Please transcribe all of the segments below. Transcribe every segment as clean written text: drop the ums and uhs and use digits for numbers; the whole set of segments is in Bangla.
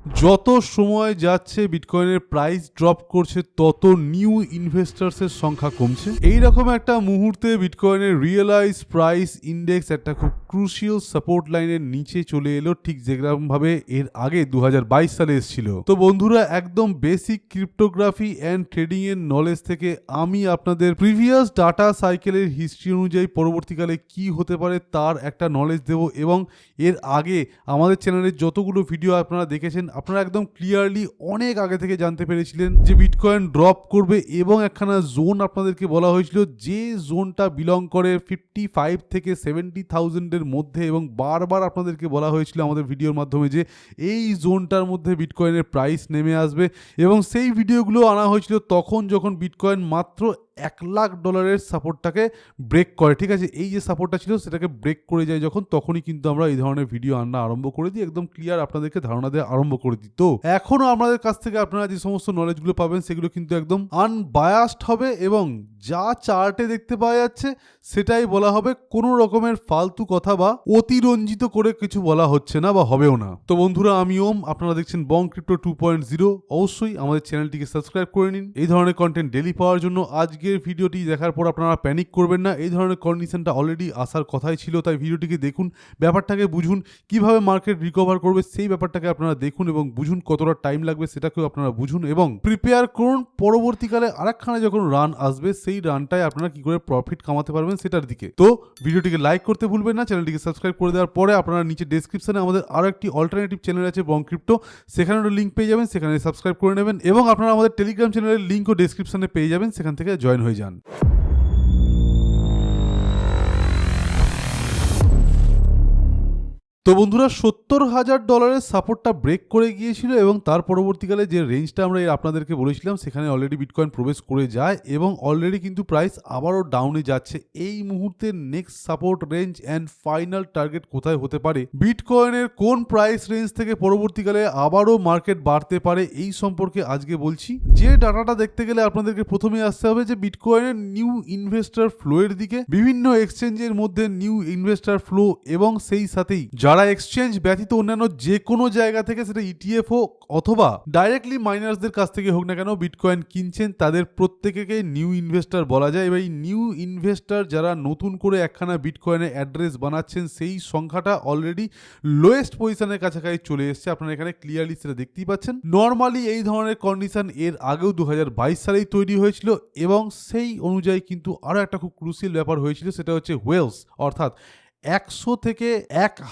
যত সময় যাচ্ছে বিটকয়েনের প্রাইস ড্রপ করছে তত নিউ ইনভেস্টার্সের সংখ্যা কমছে। এইরকম একটা মুহূর্তে বিটকয়েনের রিয়েলাইজ প্রাইস ইন্ডেক্স একটা খুব ক্রুশিয়াল সাপোর্ট লাইনের নিচে চলে এলো, ঠিক যেরকম ভাবে এর আগে 2022 সালে এসেছিল। তো বন্ধুরা, একদম বেসিক ক্রিপ্টোগ্রাফি অ্যান্ড ট্রেডিং এর নলেজ থেকে আমি আপনাদের প্রিভিয়াস ডাটা সাইকেলের হিস্ট্রি অনুযায়ী পরবর্তীকালে কি হতে পারে তার একটা নলেজ দেব, এবং এর আগে আমাদের চ্যানেলের যতগুলো ভিডিও আপনারা দেখেছেন আপনারা একদম ক্লিয়ারলি অনেক আগে থেকে জানতে পেরেছিলেন যে বিটকয়েন ড্রপ করবে, এবং একখানা জোন আপনাদেরকে বলা হয়েছিল যে জোনটা বিলং করে 55 থেকে 70,000 এর মধ্যে, এবং বারবার আপনাদেরকে বলা হয়েছিল আমাদের ভিডিওর মাধ্যমে যে এই জোনটার মধ্যে বিটকয়েনের প্রাইস নেমে আসবে, এবং সেই ভিডিওগুলো আনা হয়েছিল তখন যখন বিটকয়েন মাত্র $1,00,000 সাপোর্টটাকে ব্রেক করে। ঠিক আছে, এই যে সাপোর্টটা ছিল সেটাকে ব্রেক করে যায় যখন, তখনই কিন্তু আমরা এই ধরনের ভিডিও আনা আরম্ভ করে দিই, একদম ক্লিয়ার আপনাদেরকে ধারণা দেওয়া আরম্ভ করে দিই। তো এখনও আমাদের কাছ থেকে আপনারা যে সমস্ত নলেজগুলো পাবেন সেগুলো কিন্তু একদম আনবায়াসড হবে, এবং যা চার্টে দেখতে পাওয়া যাচ্ছে সেটাই বলা হবে, কোনো রকমের ফালতু কথা বা অতিরঞ্জিত করে কিছু বলা হচ্ছে না বা হবেও না। তো বন্ধুরা, আমি ওম, আপনারা দেখছেন বং ক্রিপ্টো 2.0। অবশ্যই আমাদের চ্যানেলটিকে সাবস্ক্রাইব করে নিন এই ধরনের কন্টেন্ট ডেলি পাওয়ার জন্য। আজকের ভিডিওটি দেখার পর আপনারা প্যানিক করবেন না, এই ধরনের কন্ডিশনটা অলরেডি আসার কথাই ছিল, তাই ভিডিওটিকে দেখুন, ব্যাপারটাকে বুঝুন, কিভাবে মার্কেট রিকভার করবে সেই ব্যাপারটাকে আপনারা দেখুন এবং বুঝুন, কতটা টাইম লাগবে সেটাকেও আপনারা বুঝুন, এবং প্রিপেয়ার করুন পরবর্তীকালে আরেকখানে যখন রান আসবে সেই রানটায় আপনারা কি করে প্রফিট কামাতে পারবেন সেটার দিকে। তো ভিডিওটিকে লাইক করতে ভুলবেন না, চ্যানেলটিকে সাবস্ক্রাইব করে দেওয়ার পরে আপনারা নিচে ডেসক্রিপশনে আমাদের আরো একটি অল্টারনেটিভ চ্যানেল আছে বং ক্রিপ্টো, সেখানে লিঙ্ক পেয়ে যাবেন, সেখানে সাবস্ক্রাইব করে নেবেন, এবং আপনারা আমাদের টেলিগ্রাম চ্যানেলের লিঙ্কও ডেসক্রিপশনে পেয়ে যাবেন, সেখান থেকে জয়েন হয়ে যান। তো বন্ধুরা, $70,000 সাপোর্টটা ব্রেক করে গিয়েছিল, এবং তার পরবর্তীকালে যে রেঞ্জটা আমরা আপনাদেরকে বলেছিলাম সেখানে অলরেডি বিটকয়েন প্রবেশ করে যায়, এবং অলরেডি কিন্তু প্রাইস আবারও ডাউনে যাচ্ছে। এই মুহূর্তে next support range and final target কোথায় হতে পারে, বিটকয়েনের কোন প্রাইস রেঞ্জ থেকে পরবর্তীকালে আবারও মার্কেট বাড়তে পারে, এই সম্পর্কে আজকে বলছি। যে ডাটাটা দেখতে গেলে আপনাদেরকে প্রথমে আসতে হবে যে বিটকয়েনের নিউ ইনভেস্টর ফ্লো এর দিকে, বিভিন্ন এক্সচেঞ্জের মধ্যে নিউ ইনভেস্টর ফ্লো, এবং সেই সাথেই যারা এক্সচেঞ্জ ব্যতীত অন্যান্য যে কোনো জায়গা থেকে, সেটা ইটিএফ হোক অথবা ডাইরেক্টলি মাইনার্সদের কাছ থেকে হোক না কেন, বিটকয়েন কিনছেন, তাদের প্রত্যেককে নিউ ইনভেস্টর বলা যায়। এবং এই নিউ ইনভেস্টর যারা নতুন করে একখানা বিটকয়েনের অ্যাড্রেস বানাচ্ছেন, সেই সংখ্যাটা অলরেডি লোয়েস্ট পজিশনের কাছাকাছি চলে এসেছে। আপনারা এখানে ক্লিয়ারলি সেটা দেখতেই পাচ্ছেন। নর্মালি এই ধরনের কন্ডিশন এর আগেও 2022 সালেই তৈরি হয়েছিল, এবং সেই অনুযায়ী কিন্তু আরো একটা খুব ক্রুশিয়াল ব্যাপার হয়েছিল, সেটা হচ্ছে ওয়েলস, অর্থাৎ 100 থেকে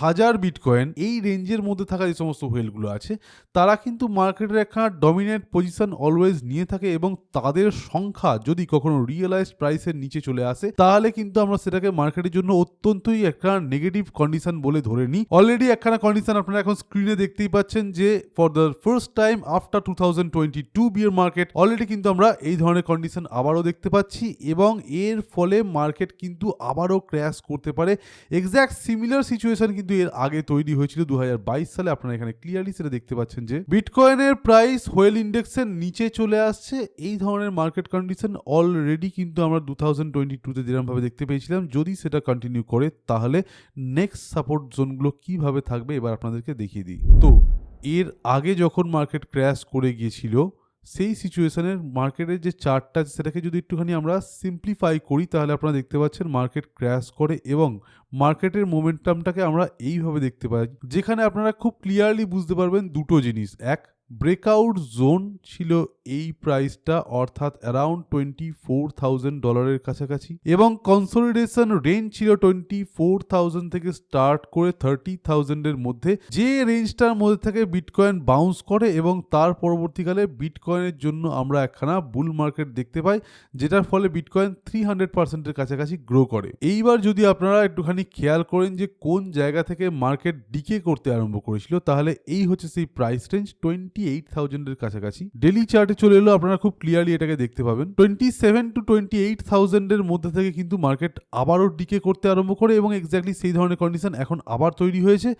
1000 বিটকয়েন এই রেঞ্জের মধ্যে থাকা যে সমস্ত হোয়েলগুলো আছে তারা কিন্তু মার্কেটের একটা ডমিনেন্ট পজিশন অলওয়েজ নিয়ে থাকে, এবং তাদের সংখ্যা যদি কখনো রিয়েলাইজড প্রাইসের নিচে চলে আসে তাহলে কিন্তু আমরা সেটাকে মার্কেটের জন্য অত্যন্তই একটা নেগেটিভ কন্ডিশন বলে ধরে নিই। অলরেডি একখানা কন্ডিশন আপনারা এখন স্ক্রিনে দেখতেই পাচ্ছেন যে for the first time after 2022 beer market already কিন্তু আমরা এই ধরনের কন্ডিশন আবারও দেখতে পাচ্ছি, এবং এর ফলে মার্কেট কিন্তু আবারও ক্র্যাশ করতে পারে। এক্স্যাক্ট সিমিলার সিচুয়েশন কিন্তু এর আগে তৈরি হয়েছিল 2022 সালে। আপনারা এখানে ক্লিয়ারলি সেটা দেখতে পাচ্ছেন যে বিটকয়েনের প্রাইস হোয়েল ইন্ডেক্সের নিচে চলে আসছে। এই ধরনের মার্কেট কন্ডিশন অলরেডি কিন্তু আমরা 2022 তে যেরকম ভাবে দেখতে পেয়েছিলাম, যদি সেটা কন্টিনিউ করে তাহলে নেক্সট সাপোর্ট জোনগুলো কিভাবে থাকবে এবার আপনাদেরকে দেখিয়ে দিই। তো এর আগে যখন মার্কেট ক্র্যাশ করে গিয়েছিল সেই সিচুয়েশনের মার্কেটের যে চার্টটা সেটাকে যদি একটুখানি আমরা সিম্পলিফাই করি তাহলে আপনারা দেখতে পাচ্ছেন মার্কেট ক্র্যাশ করে, এবং মার্কেটের মোমেন্টামটাকে আমরা এইভাবে দেখতে পাই, যেখানে আপনারা খুব ক্লিয়ারলি বুঝতে পারবেন দুটো জিনিস। এক, ব্রেকআউট জোন ছিল এই প্রাইসটা, অর্থাৎ অ্যারাউন্ড $24,000 কাছাকাছি, এবং কনসলিডেশন রেঞ্জ ছিল 24,000 থেকে স্টার্ট করে 30,000 এর মধ্যে, যে রেঞ্জটার মধ্যে থেকে বিটকয়েন বাউন্স করে, এবং তার পরবর্তীকালে বিটকয়েনের জন্য আমরা একখানা বুল মার্কেট দেখতে পাই, যেটার ফলে বিটকয়েন 300% এর কাছাকাছি গ্রো করে। এইবার যদি আপনারা একটুখানি খেয়াল করেন যে কোন জায়গা থেকে মার্কেট ডিকে করতে আরম্ভ করেছিল, তাহলে এই হচ্ছে সেই প্রাইস রেঞ্জ 28,000 এর কাছাকাছি। ডেলি চার্টে চলে এলো, আপনারা খুব ক্লিয়ারলি এটাকে দেখতে পাবেন। 27 to 28,000 এর মধ্যে থেকে কিন্তু মার্কেট আবারও ডিকে করতে আরম্ভ করে, এবং এক্স্যাক্টলি সেই ধরনের কন্ডিশন এখন আবার তৈরি হয়েছে।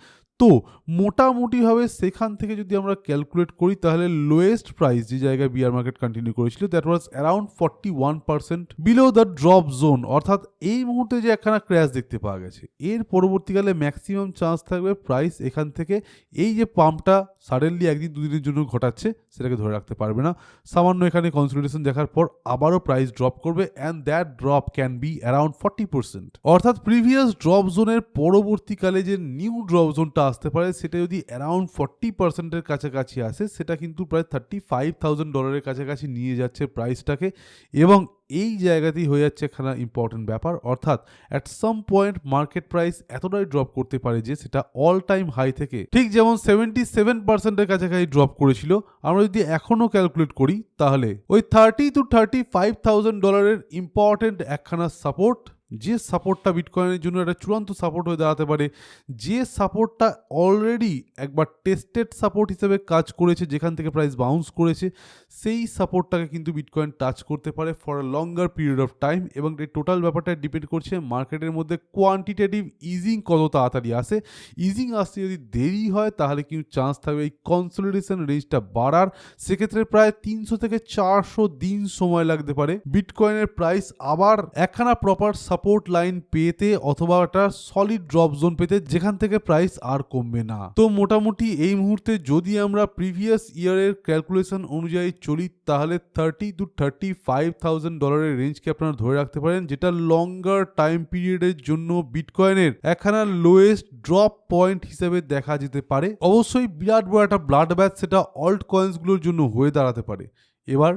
তো মোটামুটিভাবে সেখান থেকে যদি আমরা ক্যালকুলেট করি তাহলে লোয়েস্ট প্রাইস যে জায়গায় বিয়ার মার্কেট কন্টিনিউ করেছিল that was around 41% below the drop zone, অর্থাৎ এই মুহূর্তে যে একখানা ক্র্যাশ দেখতে পাওয়া গেছে এর পরবর্তীকালে ম্যাক্সিমাম চান্স থাকবে প্রাইস এখান থেকে এই যে পাম্পটা সাডেনলি একদিন দুদিনের জন্য ঘটাচ্ছে সেটাকে ধরে রাখতে পারবে না। সামান্য এখানে কনসলিডেশন দেখার পর আবারও প্রাইস ড্রপ করবে and that drop can be around 40%, অর্থাৎ প্রিভিয়াস ড্রপ জোনের পরবর্তীকালে যে নিউ ড্রপ জোনটা আসতে পারে সেটা যদি অ্যারাউন্ড 40%-এর কাছাকাছি আসে সেটা কিন্তু প্রায় $35,000 কাছাকাছি নিয়ে যাচ্ছে প্রাইসটাকে, এবং এই জায়গাতেই হয়ে যাচ্ছে একটা ইম্পর্টেন্ট ব্যাপার, অর্থাৎ at some point market price এতটাই ড্রপ করতে পারে যে সেটা অল টাইম হাই থেকে ঠিক যেমন 77%-এর কাছাকাছি ড্রপ করেছিল, আমরা যদি এখনো ক্যালকুলেট করি তাহলে ওই $30,000-35,000 ইম্পর্টেন্ট একখানা সাপোর্ট, যে সাপোর্টটা বিটকয়েনের জন্য একটা চূড়ান্ত সাপোর্ট হয়ে দাঁড়াতে পারে, যে সাপোর্টটা অলরেডি একবার টেস্টেড সাপোর্ট হিসেবে কাজ করেছে যেখান থেকে প্রাইস বাউন্স করেছে, সেই সাপোর্টটাকে কিন্তু বিটকয়েন টাচ করতে পারে for a longer period of time. এবং এই টোটাল ব্যাপারটা ডিপেন্ড করছে মার্কেটের মধ্যে কোয়ান্টিটেটিভ ইজিং কত তাড়াতাড়ি আসে। ইজিং আসতে যদি দেরি হয় তাহলে কিন্তু চান্স থাকবে এই কনসলিডেশন রেঞ্জটা বাড়ার, সেক্ষেত্রে প্রায় 300 থেকে 400 দিন সময় লাগতে পারে বিটকয়েনের প্রাইস আবার একখানা প্রপার সাপোর্ট লাইন পেতে অথবা একটা সলিড ড্রপ জোন পেতে যেখান থেকে প্রাইস আর কমবে না। তো মোটামুটি এই মুহূর্তে যদি আমরা প্রিভিয়াস ইয়ারের ক্যালকুলেশন অনুযায়ী চলি তাহলে $30,000-35,000 রেঞ্জকে আপনারা ধরে রাখতে পারেন, যেটা লঙ্গার টাইম পিরিয়ডের জন্য বিটকয়েনের একখানা লোয়েস্ট ড্রপ পয়েন্ট হিসেবে দেখা যেতে পারে। অবশ্যই বিরাট বড় একটা ব্লাড ব্যাচ সেটা অল্ট কয়েন্সগুলোর জন্য হয়ে দাঁড়াতে পারে। এবার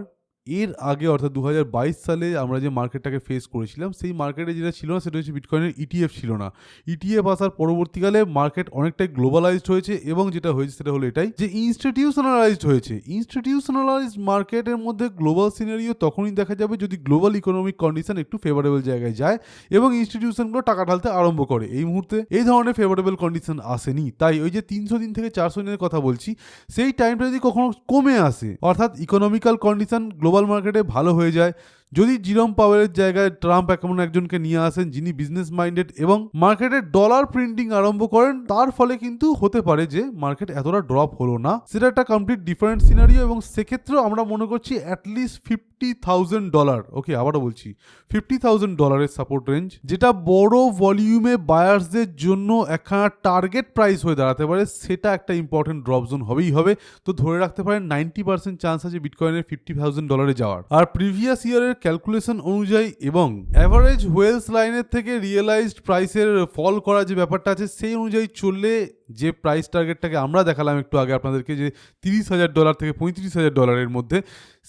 এর আগে অর্থাৎ 2022 সালে আমরা যে মার্কেটটাকে ফেস করেছিলাম সেই মার্কেটে যেটা ছিল না সেটা হচ্ছে বিটকয়েনের ইটিএফ ছিল না। ইটিএফ আসার পরবর্তীকালে মার্কেট অনেকটাই গ্লোবালাইজড হয়েছে এবং যেটা হয়েছে সেটা হলো এটাই যে ইনস্টিটিউশনালাইজড হয়েছে। ইনস্টিটিউশনালাইজড মার্কেটের মধ্যে গ্লোবাল সিনারিও তখনই দেখা যাবে যদি গ্লোবাল ইকোনমিক কন্ডিশন একটু ফেভারেবল জায়গায় যায় এবং ইনস্টিটিউশনগুলো টাকা ঢালতে আরম্ভ করে। এই মুহূর্তে এই ধরনের ফেভারেবল কন্ডিশন আসেনি, তাই ওই যে 300 দিন থেকে 400 দিনের কথা বলছি সেই টাইমটা যদি কখনো কমে আসে অর্থাৎ ইকোনমিক্যাল কন্ডিশন গ্লোবাল মার্কেটে ভালো হয়ে যায়, যদি জিরোম পাওয়ারের জায়গায় ট্রাম্প এমন একজনকে নিয়ে আসেন যিনি বিজনেস মাইন্ডেড এবং মার্কেটে ডলার প্রিন্টিং আরম্ভ করেন, তার ফলে কিন্তু হতে পারে যে মার্কেট এতটা ড্রপ হলো না, সেটা একটা কমপ্লিট ডিফারেন্ট সিনারিও। এবং সেক্ষেত্রেও আমরা মনে করছি অ্যাটলিস্ট $50,000, ওকে আবারও বলছি $50,000 সাপোর্ট রেঞ্জ, যেটা বড় ভলিউমে বায়ার্সদের জন্য একখানা টার্গেট প্রাইস হয়ে দাঁড়াতে পারে, সেটা একটা ইম্পর্টেন্ট ড্রপ জোন হবেই হবে। তো ধরে রাখতে পারেন 90% চান্স আছে বিটকয়েনের $50,000 যাওয়ার। আর প্রিভিয়াস ইয়ারের ক্যালকুলেশন অনুযায়ী এবং অ্যাভারেজ ওয়েলস লাইনের থেকে রিয়েলাইজড প্রাইসের ফল করা যে ব্যাপারটা আছে সেই অনুযায়ী চললে যে প্রাইস টার্গেটটাকে আমরা দেখালাম একটু আগে আপনাদেরকে যে $30,000 থেকে $35,000 মধ্যে,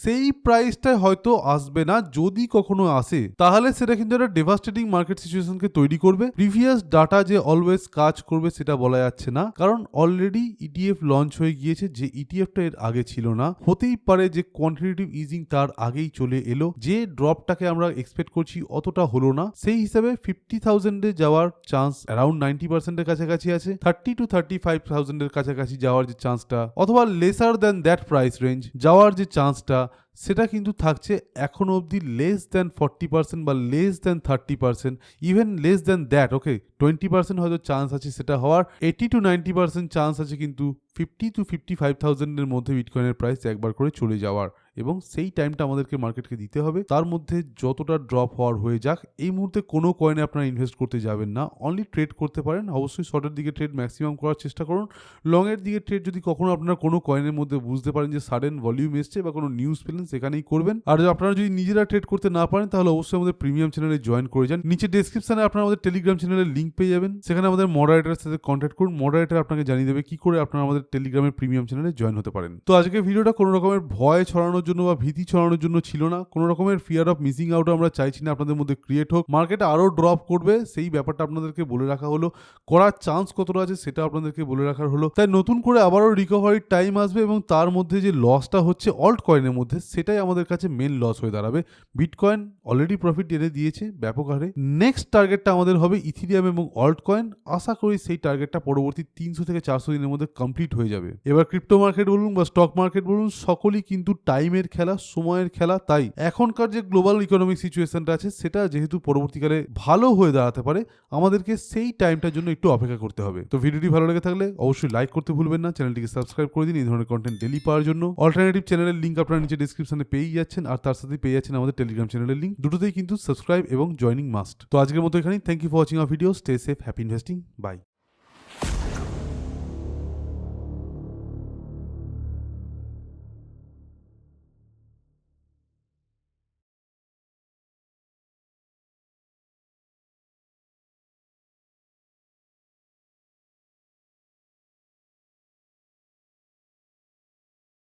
সেই প্রাইসটা হয়তো আসবে না। যদি কখনো আসে তাহলে সেটা কিন্তু একটা ডেভাস্টেটিং মার্কেট সিচুয়েশনকে তৈরি করবে। প্রিভিয়াস ডাটা যে অলওয়েজ কাজ করবে সেটা বলা যাচ্ছে না, কারণ অলরেডি ইটিএফ লঞ্চ হয়ে গিয়েছে, যে ইটিএফটা এর আগে ছিল না। হতেই পারে যে কোয়ান্টিটেটিভ ইজিং তার আগেই চলে এলো, যে ড্রপটাকে আমরা এক্সপেক্ট করছি অতটা হলো না, সেই হিসাবে 50,000-এ যাওয়ার চান্স অ্যারাউন্ড 90%-এর কাছাকাছি আছে। 30,000-35,000-এর কাছাকাছি যাওয়ার যে চান্সটা অথবা lesser than that price range যাওয়ার যে চান্সটা সেটা কিন্তু থাকছে এখনো অবধি লেস দ্যান 40% বা less than 30%, even less than that. Okay 20% হয়তো চান্স আছে সেটা হওয়ার, 80-90% চান্স আছে কিন্তু 50,000-55,000-এর মধ্যে বিটকয়েনের প্রাইস একবার করে চলে যাওয়ার। এবং সেই টাইমটা আমাদেরকে মার্কেটকে দিতে হবে। তার মধ্যে যতটা ড্রপ হওয়ার হয়ে যাক, এই মুহূর্তে কোনো কয়েনে আপনারা ইনভেস্ট করতে যাবেন না, অনলি ট্রেড করতে পারেন। অবশ্যই শর্টের দিকে ট্রেড ম্যাক্সিমাম করার চেষ্টা করুন। লংয়ের দিকে ট্রেড যদি কখনো আপনারা কোনো কয়েনের মধ্যে বুঝতে পারেন যে সাডেন ভলিউম এসছে বা কোনো নিউজ পেলেন সেখানেই করবেন। আর আপনারা যদি নিজেরা ট্রেড করতে না পারেন তাহলে অবশ্যই আমাদের প্রিমিয়াম চ্যানেলে জয়েন করে যান। নিচে ডেসক্রিপশনে আপনারা আমাদের টেলিগ্রাম চ্যানেলের লিঙ্ক পেয়ে যাবেন, সেখানে আমাদের মডারেটরের সাথে কন্ট্যাক্ট করুন। মডারেটর আপনাকে জানিয়ে দেবে কি করে আপনারা আমাদের টেলিগ্রামের প্রিমিয়াম চ্যানেলে জয়েন হতে পারেন। তো আজকে ভিডিওটা কোনো রকমের ভয় ছড়ানোর জন্য বা ভীতি ছড়ানোর জন্য ছিল না, কোনো রকমের ফিয়ার অফ মিসিং আউট আমরা চাইছি না আপনাদের মধ্যে ক্রিয়েট হোক। মার্কেট আরও ড্রপ করবে সেই ব্যাপারটা আপনাদেরকে বলে রাখা হলো, করার চান্স কতটা আছে সেটা আপনাদেরকে বলে রাখার হলো। তাই নতুন করে আবারও রিকভারির টাইম আসবে এবং তার মধ্যে যে লসটা হচ্ছে অল্ট কয়েনের মধ্যে সেটাই আমাদের কাছে মেন লস হয়ে দাঁড়াবে। বিটকয়েন অলরেডি প্রফিট এনে দিয়েছে ব্যাপক হারে। নেক্সট টার্গেটটা আমাদের হবে ইথিরিয়াম এবং অল্ট কয়েন। আশা করি সেই টার্গেটটা পরবর্তী 300 থেকে 400 দিনের মধ্যে কমপ্লিট হয়ে যাবে। এবার ক্রিপ্টো মার্কেট বলুন বা স্টক মার্কেট বলুন, সকলেই কিন্তু টাইমের খেলা, সময়ের খেলা। তাই এখনকার যে গ্লোবাল ইকোনমিক সিচুয়েশনটা আছে সেটা যেহেতু পরবর্তীকালে ভালো হয়ে দাঁড়াতে পারে, আমাদেরকে সেই টাইমটার জন্য একটু অপেক্ষা করতে হবে। তো ভিডিওটি ভালো লেগে থাকলে অবশ্যই লাইক করতে ভুলবেন না, চ্যানেলটিকে সাবস্ক্রাইব করে দিন এই ধরনের কন্টেন্ট ডেলি পাওয়ার জন্য। অল্টারনেটিভ চ্যানেলের লিঙ্ক আপনারা নিচে ডেসক্রিপশনে পেয়েই যাচ্ছেন, আর তার সাথে পেয়ে যাচ্ছেন আমাদের টেলিগ্রাম চ্যানেলের লিঙ্ক। দুটোতেই কিন্তু সাবস্ক্রাইব এবং জয়নিং মাস্ট। তো আজকের মতো এখানেই। Thank you for watching our video. Stay safe, happy investing, by.